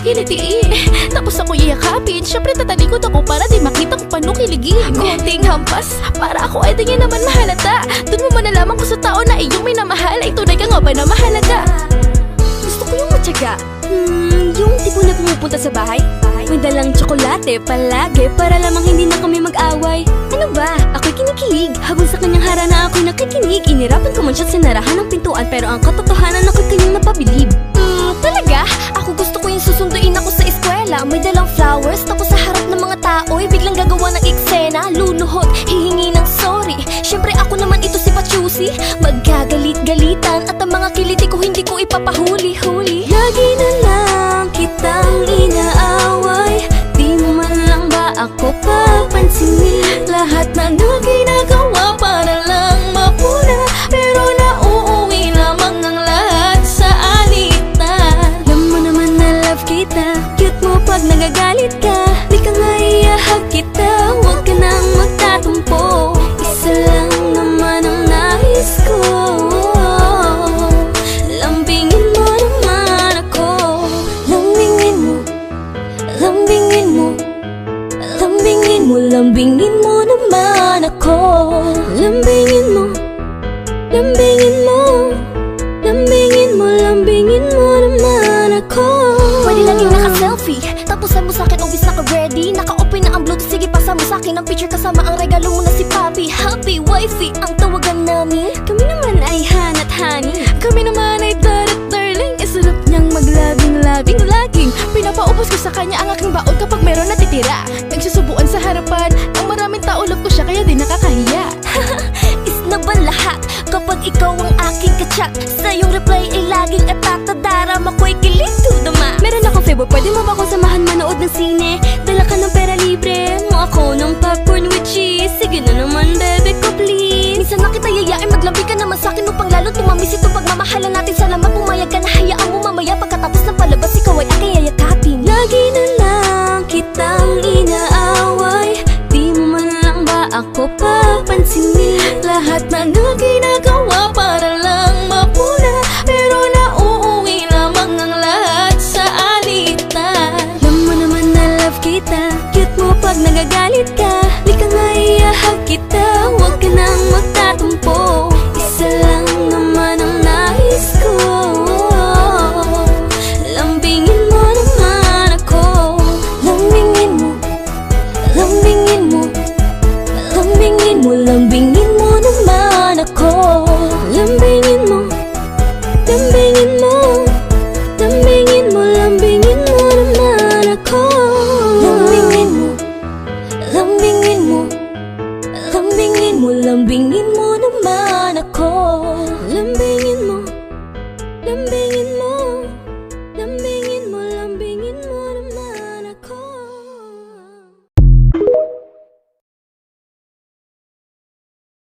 kikilitiin. Tapos ako iyakapin, syempre tatalikod ako para di makita kung paano kiligin. Konting hampas, para ako ay di niya naman mahalata. Doon mo malalaman ko sa tao na iyong minamahal ay tunay ka nga ba na mahalaga. Gusto ko yung matyaga, yung tipo na pumupunta sa bahay, may dalang tsokolate palagi para lamang hindi na kami mag-away. Ano ba? Ako'y kinikilig, habang sa kanyang harana ako'y nakikinig. Inirapan ko man siya sinarahan ng pintuan, pero ang katotohanan ako'y kanyang napabilib. Talaga? Ako gusto ko yung susunduin ako sa eskwela. May dalang flowers, tapos sa harap ng mga tao'y biglang gagawa ng eksena. Luluhod, hihingi ng sorry. Syempre ako naman ito si Pachusi. Magagalit-galitan at ang mga kiliti ko hindi ko ipapahuli-huli. Lagi na lang kitang inaaway, di mo man lang ba ako papansinin? Lahat na ginagawa para lang mapuna, pero nauuwi lamang ang lahat sa alitan. Alam mo naman na love kita, cute mo pag nagagalit ka. Di ka nga iahag kita, huwag ka nang magtatumpo. Isa lang naman ang nais ko, lambingin mo naman ako. Lambingin mo, lambingin mo, lambingin mo, lambingin mo naman ako. Lambingin mo, lambingin mo, lambingin mo, lambingin mo naman ako. Pwede laging naka-selfie, tapos mo sa'kin always naka-ready. Naka-open na ang Bluetooth, sige pasa mo sa'kin ang picture kasama ang regalo mo na si Papi. Happy wifey ang tawagan namin. Kami naman ay Han at Honey. Kami naman ay Dad at Darling. Isarap niyang maglabing-labing laging pinapaubos ko sa kanya ang aking baon kapag meron natitira. Nagsusubuan sa harapan ng maraming tao, love ko siya kaya di nakakahiya. Is na ba lahat kapag ikaw ang aking kachat? Sa iyong reply ay laging atatadara, mako'y kilig to the max. Meron akong favor, pwede mo ba akong samahan manood ng sine? Dala ka ng pera libre, mo ako ng popcorn with cheese. Sige na naman bebe ko please. Minsan na kita yayain, maglambi ka naman sa'kin upang lalo tumamis itong pagmamahalan natin sa